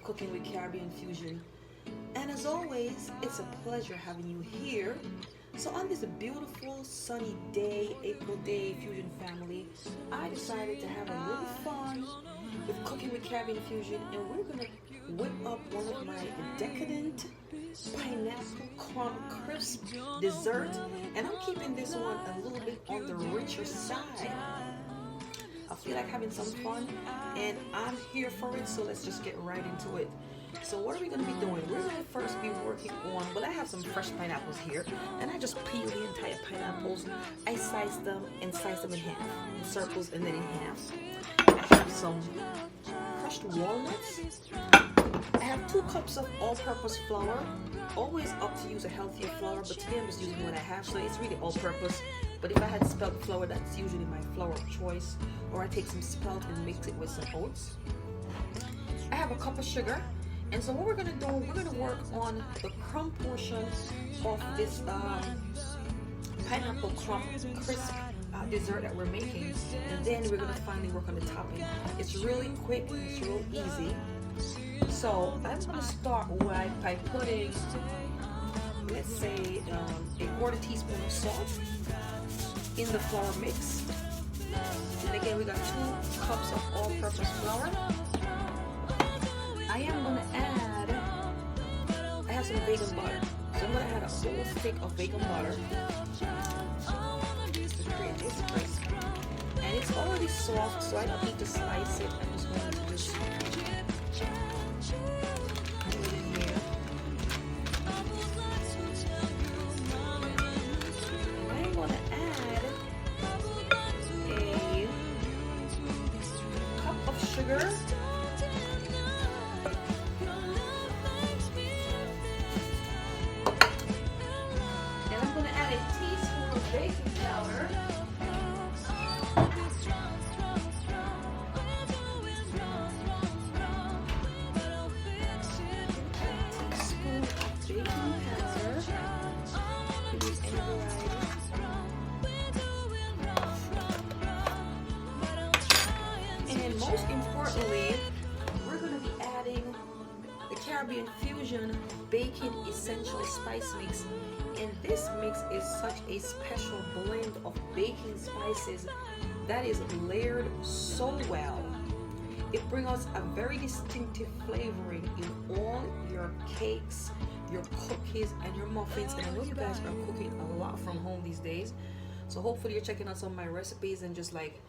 Cooking with Caribbean Fusion. And as always, it's a pleasure having you here. So on this beautiful sunny day, April day, Fusion family, I decided to have a little fun with Cooking with Caribbean Fusion, and we're gonna whip up one of my decadent Pineapple Crumb Crisp Dessert. And I'm keeping this one a little bit on the richer side. I feel like having some fun and I'm here for it, so let's just get right into it. So what are we going to be doing? We're going to first be working on, well, I have some fresh pineapples here, and I just peel the entire pineapples. I slice them in half, in circles and then in half. I have some crushed walnuts. I have 2 cups of all-purpose flour. Always up to use a healthier flour, but today I'm just using what I have, so it's really all-purpose. But if I had spelt flour, that's usually my flour of choice, or I take some spelt and mix it with some oats. I have a cup of sugar, and so what we're gonna do, we're gonna work on the crumb portion of this pineapple crumb crisp dessert that we're making, and then we're gonna finally work on the topping. It's really quick, it's real easy. So I'm gonna start by putting, let's say, a quarter teaspoon of salt in the flour mix. And again, we got 2 cups of all-purpose flour. I am gonna add, I have some vegan butter. So I'm gonna add a whole stick of vegan butter to create this crisp. And it's already soft, so I don't need to slice it. I'm just going to just put it in here. And I'm gonna add a cup of sugar. Baking powder, teaspoon of baking powder, you use any variety, and most importantly, we're going to be adding the Caribbean Fusion Baking Essential Spice Mix. And this mix is such a special blend of baking spices that is layered so well. It brings us a very distinctive flavoring in all your cakes, your cookies, and your muffins. And I know you guys are cooking a lot from home these days, so hopefully you're checking out some of my recipes and just like,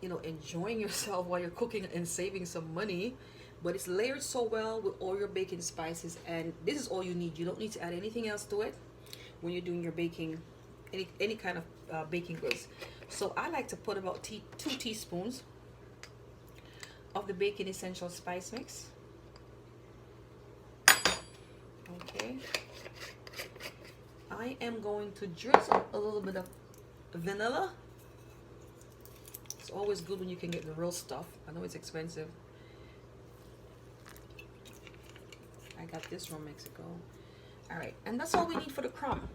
you know, enjoying yourself while you're cooking and saving some money. But it's layered so well with all your baking spices, and this is all you need. You don't need to add anything else to it when you're doing your baking, any kind of baking goods. So I like to put about 2 teaspoons of the baking essential spice mix. Okay. I am going to drizzle a little bit of vanilla. It's always good when you can get the real stuff. I know it's expensive. I got this from Mexico. All right, and that's all we need for the crumb,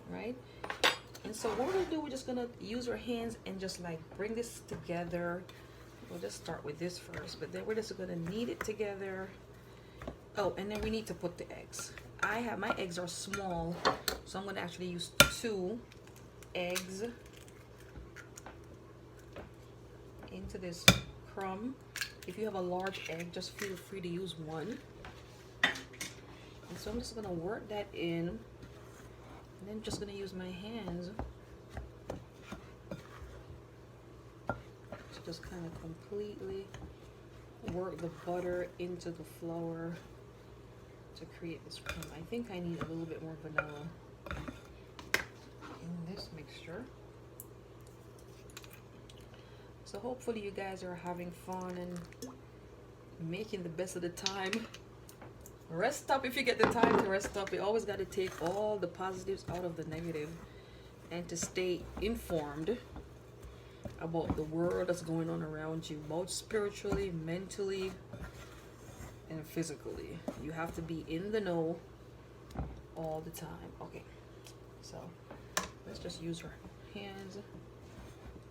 right? And so what we're gonna do, we're just gonna use our hands and just like bring this together. We'll just start with this first, but then we're just gonna knead it together. Oh, and then we need to put the eggs. My eggs are small, so I'm gonna actually use 2 eggs into this crumb. If you have a large egg, just feel free to use 1. And so I'm just going to work that in, and then just going to use my hands to just kind of completely work the butter into the flour to create this crumb. I think I need a little bit more vanilla in this mixture. So hopefully you guys are having fun and making the best of the time. Rest up if you get the time to rest up. You always got to take all the positives out of the negative and to stay informed about the world that's going on around you, both spiritually, mentally, and physically. You have to be in the know all the time. Okay, so let's just use our hands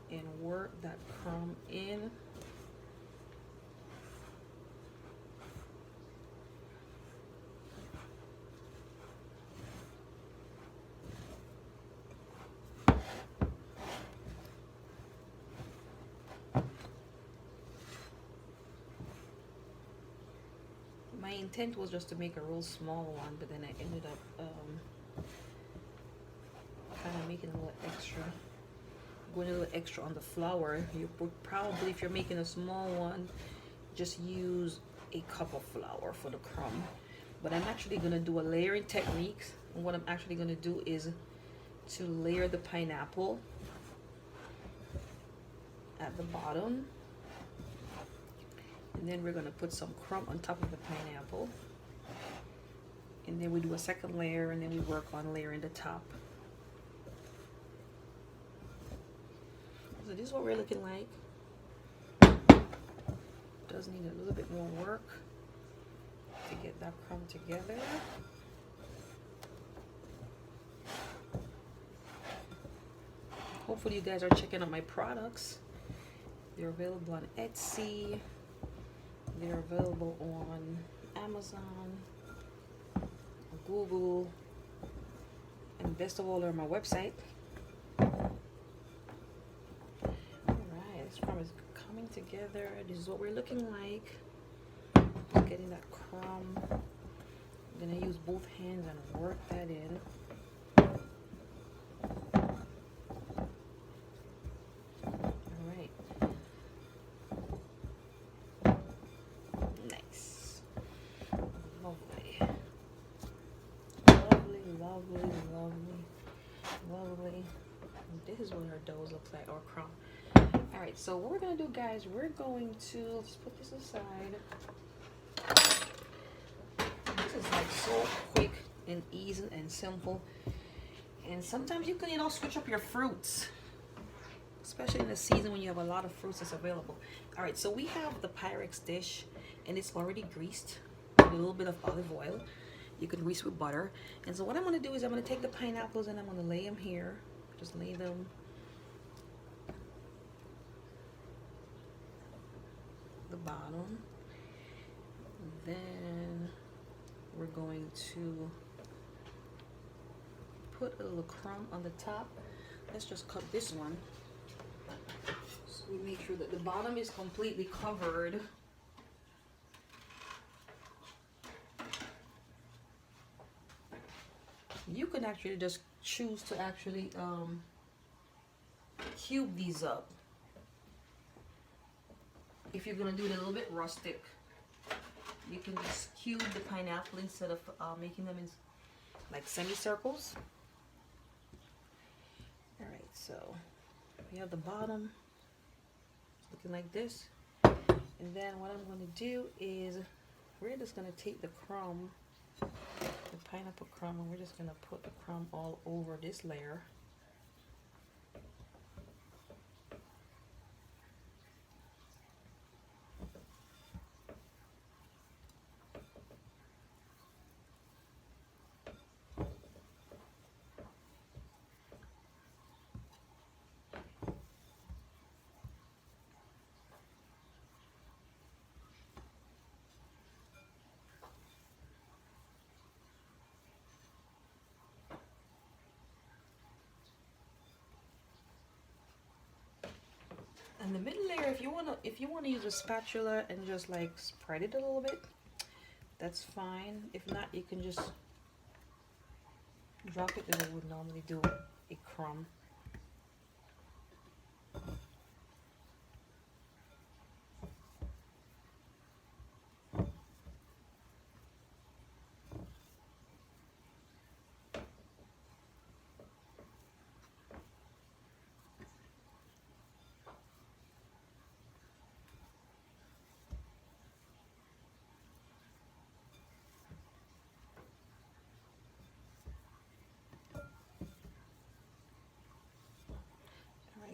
and work that crumb in. intent was just to make a real small one, but then I ended up kind of making a little extra, going a little extra on the flour. You would probably, if you're making a small one, just use a cup of flour for the crumb. But I'm actually going to do a layering technique. And what I'm actually going to do is to layer the pineapple at the bottom, and then we're going to put some crumb on top of the pineapple, and then we do a second layer, and then we work on layering the top. So this is what we're looking like. Does need a little bit more work to get that crumb together. Hopefully you guys are checking out my products. They're available on Etsy. They're available on Amazon, Google, and best of all, they're on my website. Alright, this crumb is coming together. This is what we're looking like. Just getting that crumb. I'm gonna use both hands and work that in. Alright. Nice. Lovely. Lovely, lovely, lovely, lovely. This is what our dough looks like, or crumb. Alright, so what we're gonna do, guys, we're going to, let's put this aside. This is like so quick and easy and simple. And sometimes you can, switch up your fruits, especially in the season when you have a lot of fruits that's available. Alright, so we have the Pyrex dish, and it's already greased with a little bit of olive oil. You can grease with butter. And so what I'm going to do is I'm going to take the pineapples and I'm going to lay them here. Just lay them the bottom. Then we're going to put a little crumb on the top. Let's just cut this one so we make sure that the bottom is completely covered. You can actually just choose to actually cube these up if you're going to do it a little bit rustic. You can just cube the pineapple instead of making them in like semicircles. Alright, so we have the bottom looking like this. And then what I'm going to do is we're just going to take the crumb, the pineapple crumb, and we're just going to put the crumb all over this layer. And the middle layer, if you wanna use a spatula and just like spread it a little bit, that's fine. If not, you can just drop it as I would normally do a crumb.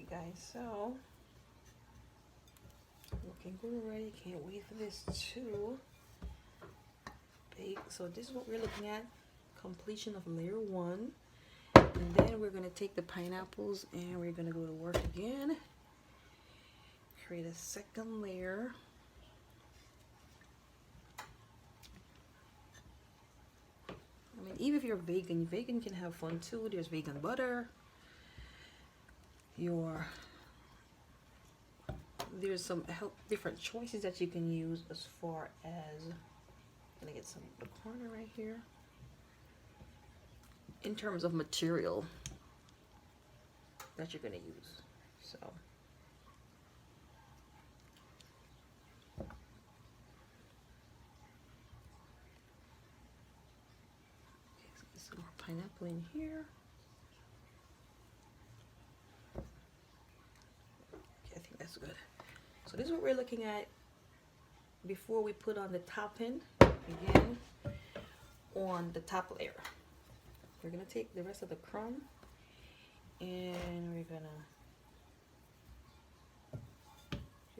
Guys, so looking good already. Can't wait for this to bake. So this is what we're looking at, completion of layer 1, and then we're going to take the pineapples and we're going to go to work again, create a second layer. I mean, even if you're vegan can have fun too. There's vegan butter. There's some different choices that you can use as far as gonna get some of the corner right here. In terms of material that you're gonna use, so. Okay, let's get some more pineapple in here. Okay, I think that's good. So this is what we're looking at before we put on the topping again on the top layer. We're gonna take the rest of the crumb and we're gonna,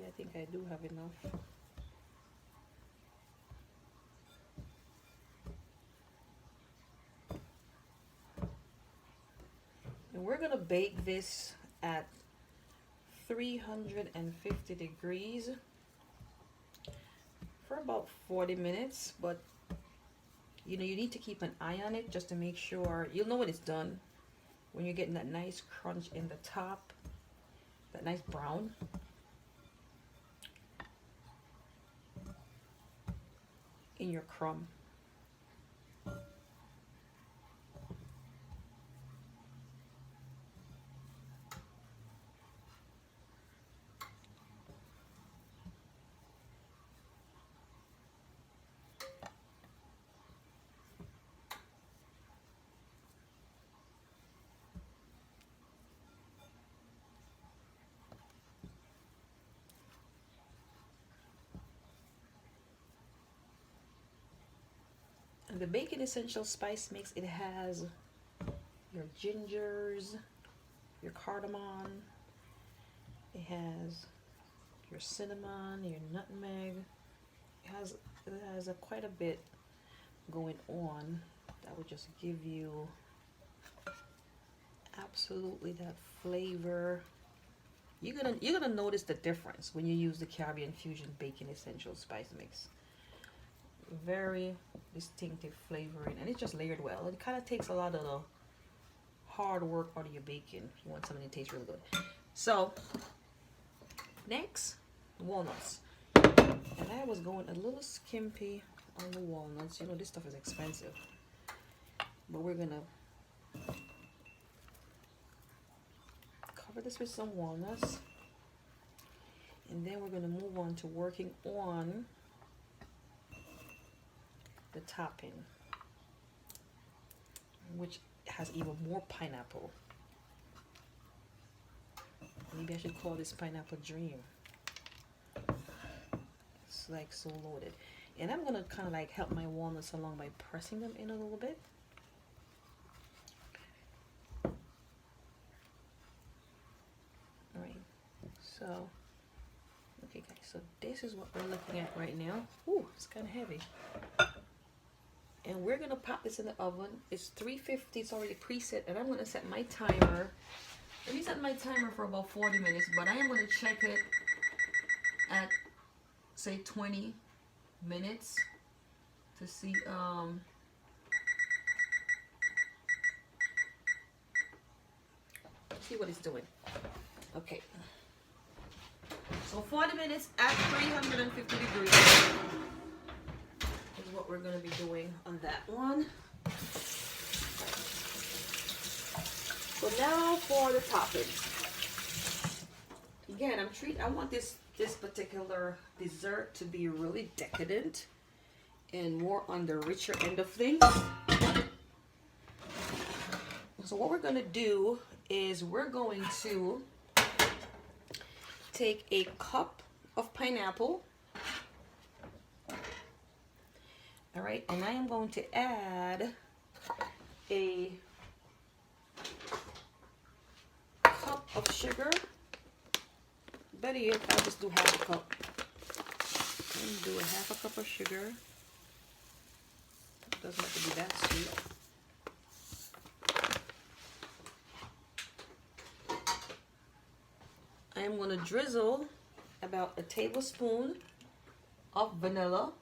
I think I do have enough. And we're gonna bake this at 350 degrees for about 40 minutes, but you know, you need to keep an eye on it just to make sure. You'll know when it's done when you're getting that nice crunch in the top, that nice brown. In your crumb. And the Bacon Essential Spice Mix, it has your gingers, your cardamom, it has your cinnamon, your nutmeg. It has quite a bit going on that would just give you absolutely that flavor. You're gonna notice the difference when you use the Caribbean Fusion Bacon Essential Spice Mix. Very distinctive flavoring, and it's just layered well. It kind of takes a lot of the hard work out of your bacon if you want something that tastes really good. So next, walnuts. And I was going a little skimpy on the walnuts. You know, this stuff is expensive, but we're gonna cover this with some walnuts, and then we're gonna move on to working on the topping, which has even more pineapple. Maybe I should call this Pineapple Dream. It's like so loaded. And I'm gonna kind of like help my walnuts along by pressing them in a little bit. All right, so okay guys, so this is what we're looking at right now. Ooh, it's kind of heavy. And we're gonna pop this in the oven. It's 350, it's already preset, and I'm gonna set my timer. Let me set my timer for about 40 minutes, but I am gonna check it at say 20 minutes to see what it's doing. Okay. So 40 minutes at 350 degrees. What we're going to be doing on that one. So now for the toppings. Again, I want this particular dessert to be really decadent and more on the richer end of things. So what we're going to do is we're going to take a cup of pineapple. All right, and I am going to add a cup of sugar. Better yet, I'll just do half a cup. And do a half a cup of sugar. It doesn't have to be that sweet. I am going to drizzle about a tablespoon of vanilla.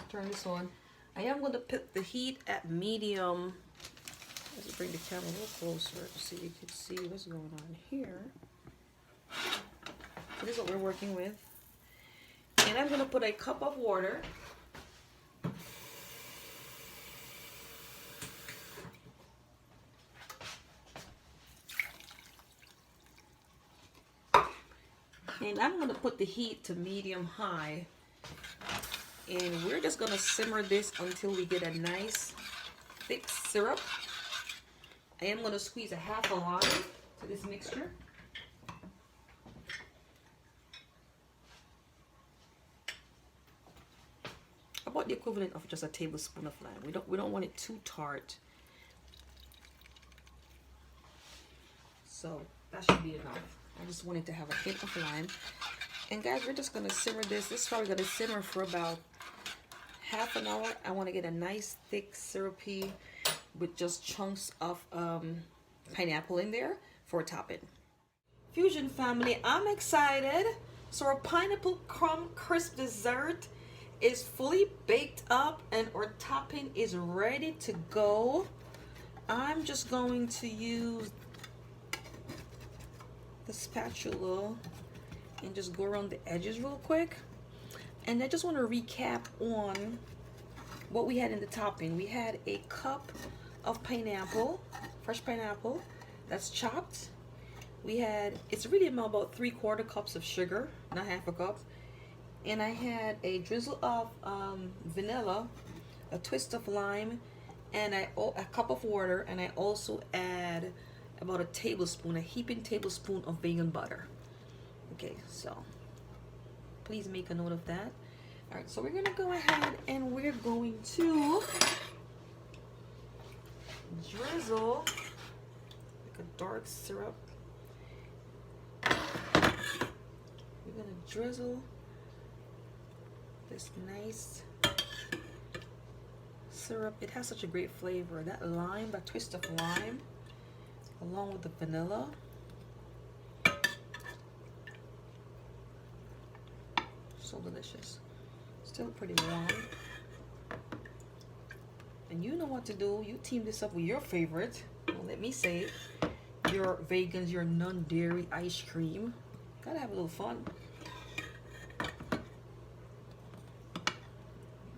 Turn this on. I am going to put the heat at medium. Let's bring the camera a little closer so you can see what's going on here. So this is what we're working with. And I'm going to put a cup of water. And I'm going to put the heat to medium high. And we're just going to simmer this until we get a nice thick syrup. I am going to squeeze a half a lime to this mixture. About the equivalent of just a tablespoon of lime. We don't want it too tart. So that should be enough. I just wanted to have a hint of lime. And guys, we're just gonna simmer this. This is probably gonna simmer for about half an hour. I want to get a nice thick syrupy with just chunks of pineapple in there for a topping. Fusion family, I'm excited. So our pineapple crumb crisp dessert is fully baked up and our topping is ready to go. I'm just going to use the spatula and just go around the edges real quick. And I just want to recap on what we had in the topping. We had a cup of pineapple, fresh pineapple that's chopped. We had, it's really about 3/4 cups of sugar, not half a cup. And I had a drizzle of vanilla, a twist of lime, and a cup of water. And I also add about a tablespoon, a heaping tablespoon of vegan butter. Okay, so please make a note of that. All right, so we're gonna go ahead and we're going to drizzle like a dark syrup. We're gonna drizzle this nice syrup. It has such a great flavor. That lime, that twist of lime, along with the vanilla. So delicious. Still pretty warm. And you know what to do. You team this up with your favorite. Well, let me say it. Your vegans, your non-dairy ice cream. Gotta have a little fun.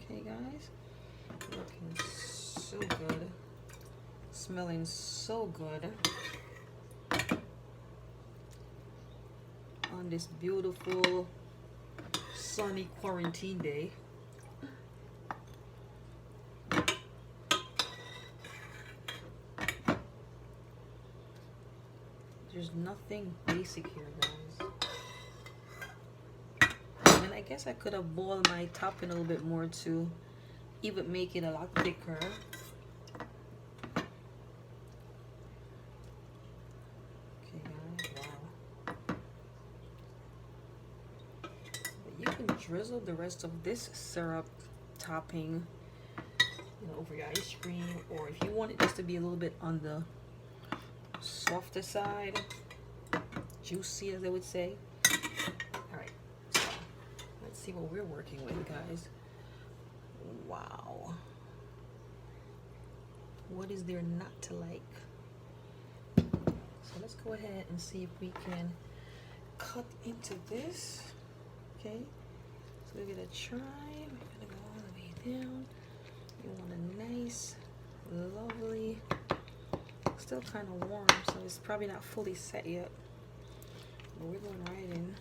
Okay, guys. Looking so good. Smelling so good. On this beautiful sunny quarantine day. There's nothing basic here, guys. And I guess I could have boiled my topping a little bit more to even make it a lot thicker. Okay, guys, wow. But you can drizzle the rest of this syrup topping, you know, over your ice cream, or if you want it just to be a little bit on the softer side, juicy as they would say. All right, so let's see what we're working with, guys. Wow, what is there not to like? So let's go ahead and see if we can cut into this. Okay, so we're gonna try. We're gonna go all the way down. You want a nice, lovely, still kind of warm, so it's probably not fully set yet, but we're going right in.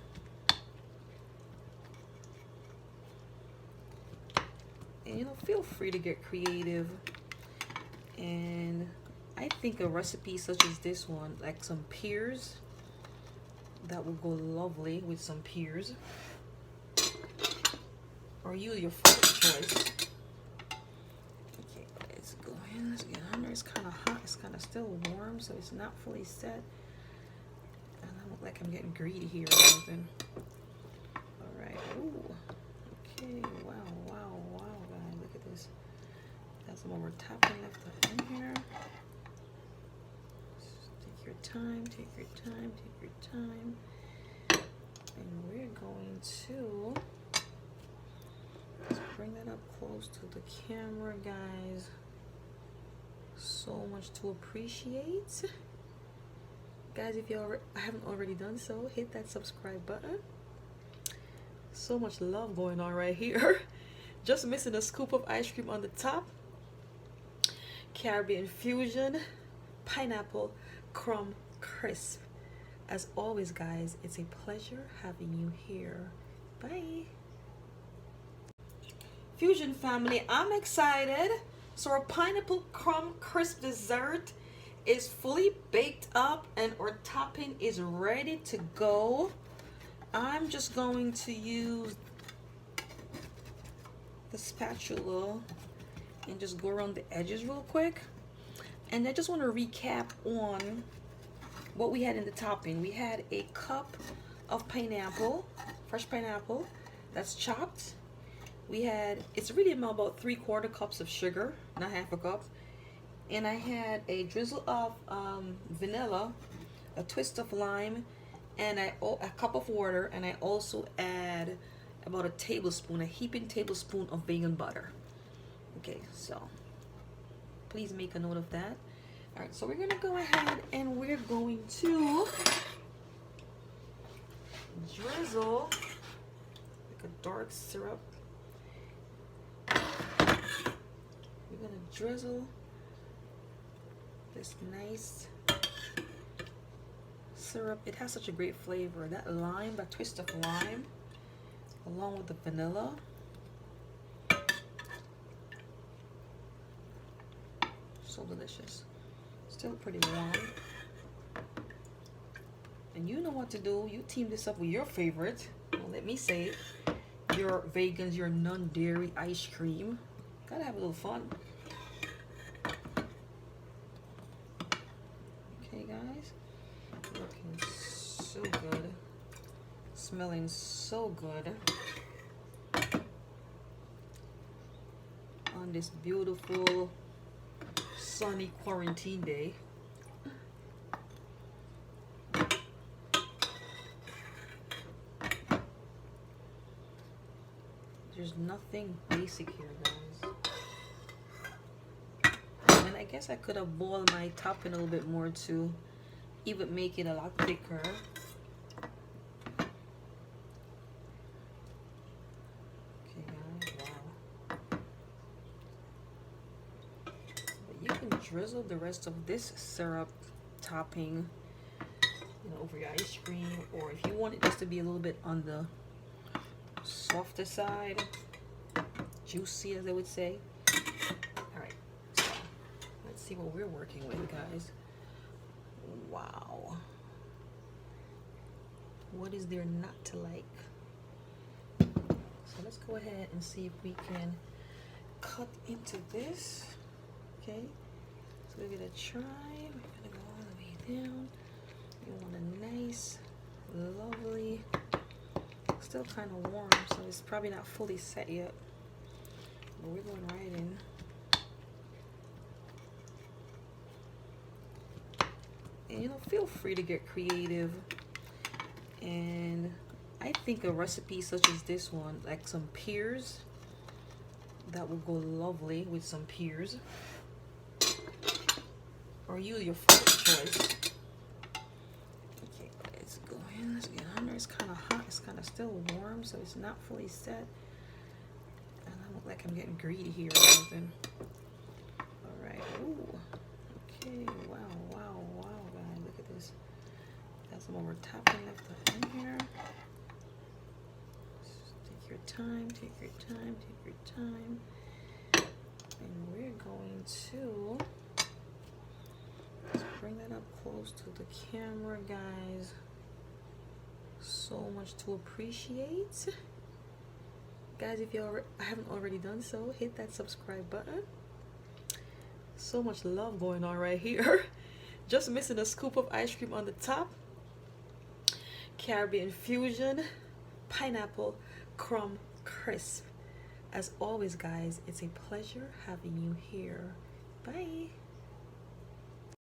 And you know, feel free to get creative, and I think a recipe such as this one, like some pears, that will go lovely with some pears, or use your first choice. Let's get under. It's kind of hot. It's kind of still warm, so it's not fully set. And I look like I'm getting greedy here or something. All right. Ooh. Okay. Wow. Wow. Wow, guys. Look at this. Got some more topping left in here. Just take your time. Take your time. Take your time. And we're going to just bring that up close to the camera, guys. So much to appreciate. Guys, if you haven't already done so, hit that subscribe button. So much love going on right here. Just missing a scoop of ice cream on the top. Caribbean Fusion Pineapple Crumb Crisp. As always, guys, it's a pleasure having you here. Bye. Fusion family, I'm excited. So our Pineapple Crumb Crisp Dessert is fully baked up and our topping is ready to go. I'm just going to use the spatula and just go around the edges real quick. And I just want to recap on what we had in the topping. We had a cup of pineapple, fresh pineapple that's chopped. We had, it's really about 3/4 cups of sugar, not half a cup. And I had a drizzle of vanilla, a twist of lime, and a cup of water. And I also add about a tablespoon, a heaping tablespoon of vegan butter. Okay, so please make a note of that. All right, so we're gonna go ahead and we're going to drizzle like a dark syrup. We're gonna drizzle this nice syrup. It has such a great flavor. That lime, that twist of lime, along with the vanilla. So delicious. Still pretty warm. And you know what to do. You team this up with your favorite. Well, let me say it. Your vegans, your non-dairy ice cream. Gotta have a little fun. Okay, guys. Looking so good. Smelling so good. On this beautiful sunny quarantine day. There's nothing basic here, guys. And I guess I could have boiled my topping a little bit more to even make it a lot thicker. Okay, guys, wow. But you can drizzle the rest of this syrup topping, you know, over your ice cream, or if you want it just to be a little bit on the softer side, juicy as they would say. All right, so let's see what we're working with, guys. Wow, what is there not to like? So let's go ahead and see if we can cut into this. Okay, so give it a try. We're gonna go all the way down. You want a nice, lovely, still kind of warm, so it's probably not fully set yet, but we're going right in. And you know, feel free to get creative, and I think a recipe such as this one, like some pears, that will go lovely with some pears, or use your first choice. Let's get under. It's kind of hot. It's kind of still warm, so it's not fully set. And I look like I'm getting greedy here or something. All right. Ooh. Okay. Wow. Wow. Wow, guys. Look at this. Got some more topping left in here. Just take your time. Take your time. Take your time. And we're going to let's bring that up close to the camera, guys. So much to appreciate, guys. If you haven't already done so, hit that subscribe button. So much love going on right here. Just missing a scoop of ice cream on the top. Caribbean Fusion Pineapple Crumb Crisp. As always, guys, it's a pleasure having you here. Bye.